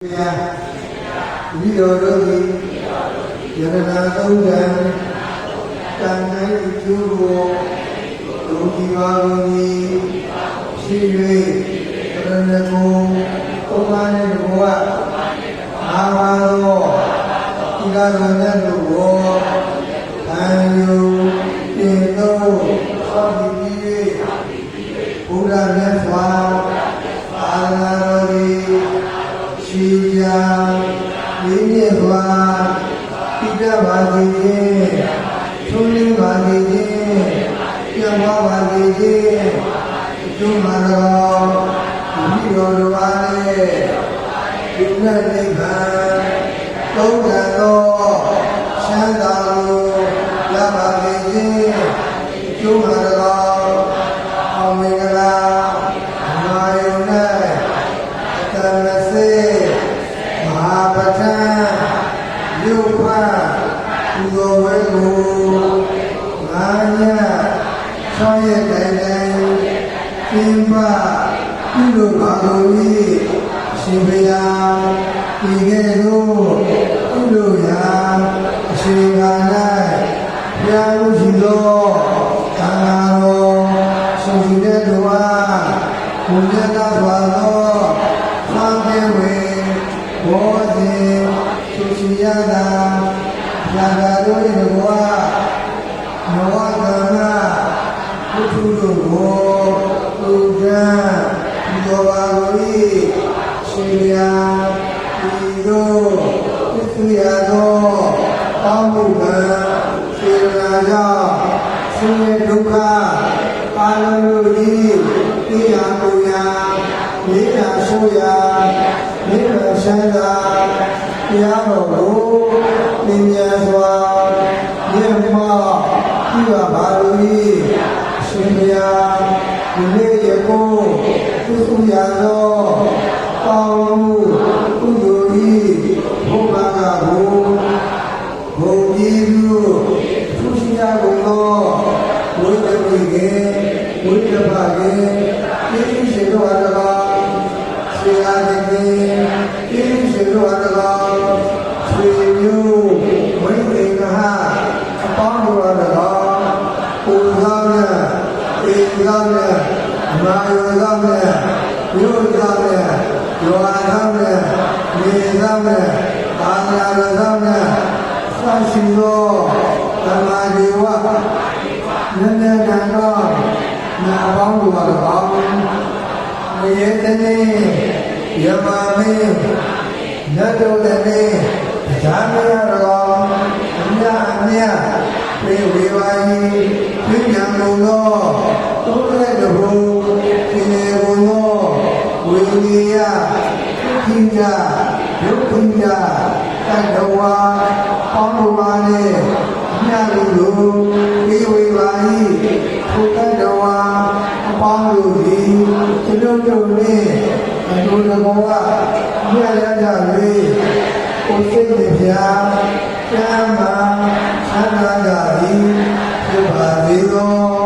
วิโรโรติยรณาตุกันตัณให้จุโกโลกิวารุณีชีวิตกรณโกโอปานิโกะอาภาโรอิกาโรนันโกอันยุติโตสัพพิวิบุราเนสวาอานาโรติชียาวิเนสวาปิฎาบาติเจทุลิบาติเจยะวะบาติเจจุมาโรวิโรโรวาเลยุณนิพพานသုံးတန်သောချမ်းသာကိုရပါစေခြင်းကျိုးမှာတော်အောင်မင်္ဂလာမာယုန်၌တမစေမဟာပဋ္ဌာန်းယုဖကုသိုလ်ဝဲကိုငါးညဆောင်းရက်တိုင်တိုင်ကျင်းပပြုလုပ်ပါကုန်၏အရှင်ဘုရားဒီကဲ့သို့ပြုလုပ်ရာအရှင်ကာ၌ဘုရားလူရှိသောသံဃာတော်ဆုံးရှိတဲ့သူအားဘုရားသာစွာသောသံဃေဝေဘောဇင်သူရှိရတာသာသာတို့၏ဘဝနဝကမ္မဘုသူတို့ကိုသူကံဒီတော်ပါကို၏ရှင်ဘုရားဒီတို့သစ္စာရသောတောင်းမှုကံစေရနာကြောင့်ဆင်းရဲဒုက္ခပါလုံးတို့၏တရားကိုရာမြေရာဆိုးရာမြေရာဆန္ဒတရားတော်ကိုသင်ညာစွာမြတ်မောပြုပါလို၏ရှင်ဘုရားဒီနေ့ယခုသစ္စာရသောတောင်းမှုကုသိုလ်၏ဘုရားကကိုဘုံကြည်သူသူရှိရကုန်သောဝိတ္တပိကေဝိတ္တပကေတိရှိတော်တကားဆရာတိကေတိရှိတော်တကားဆွေမျိုးဝိသေကဟအပေါင်းတော်တကားပူဇော်နဲ့ဧကနဲ့မာယောကနဲ့ယောကနဲ့ယောအာသနဲ့မေသနဲ့အာနာရသနဲ့သာရှိသောသမာဓိဝနန္ဒကံတော်နာပေါင်းတို့ပါတော့မြေတနေ့ယမမင်းနတ်တော်တနေ့ဇာမရတော်အမြအမြပြေဝေဝါယီပြဉ္ညာလုံးသောသုံးတဲ့တဘုံဒီနေကုန်သောဝိနည်းယခိကြဒုက္ခိကြတတ္တဝါပေါင်းတို့ပါနဲ့မြတ်လူတို့ပြေဝေဝါယီထိုတတ္တဝါအပေါင်းတို့သည်ကျွန်ုပ်တို့နှင့်အတူတကောကမြတ်ရကြ၍ကိုယ်စိတ်ပြာကျမ်းမာချမ်းသာကြသည်ဖြစ်ပါစေသော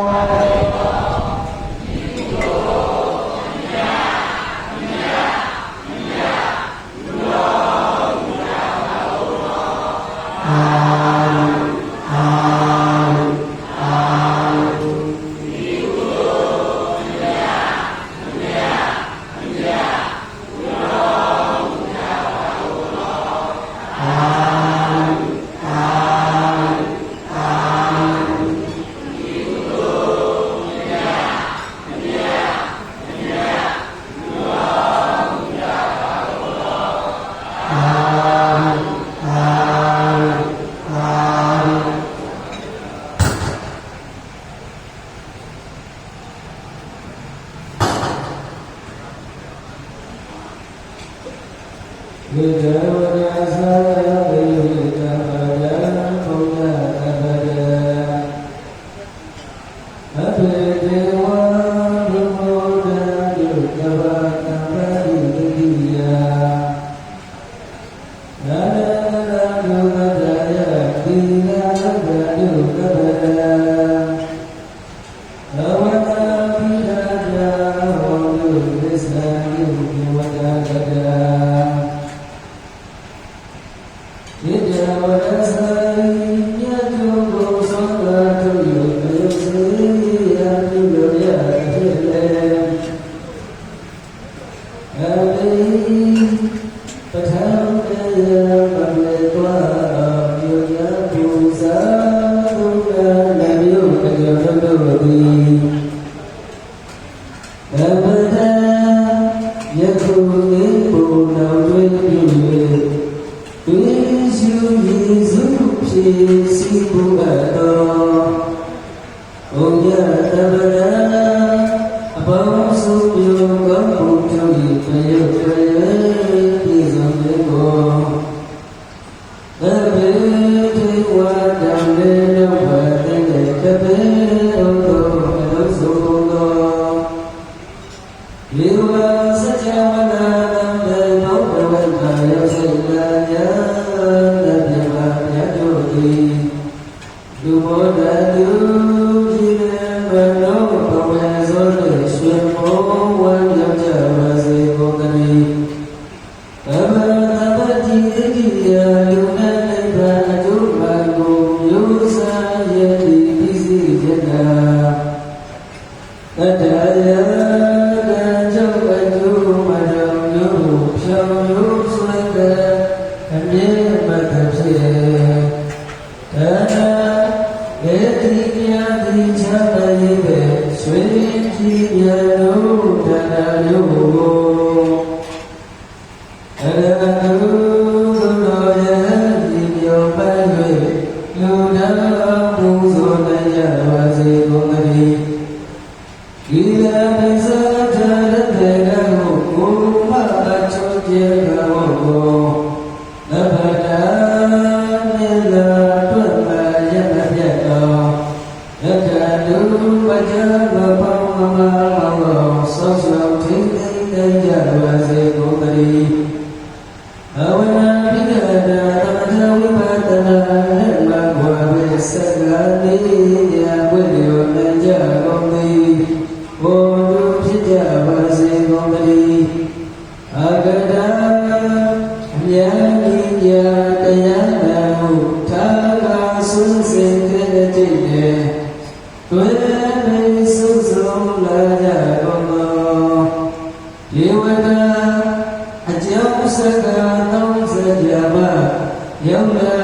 Yom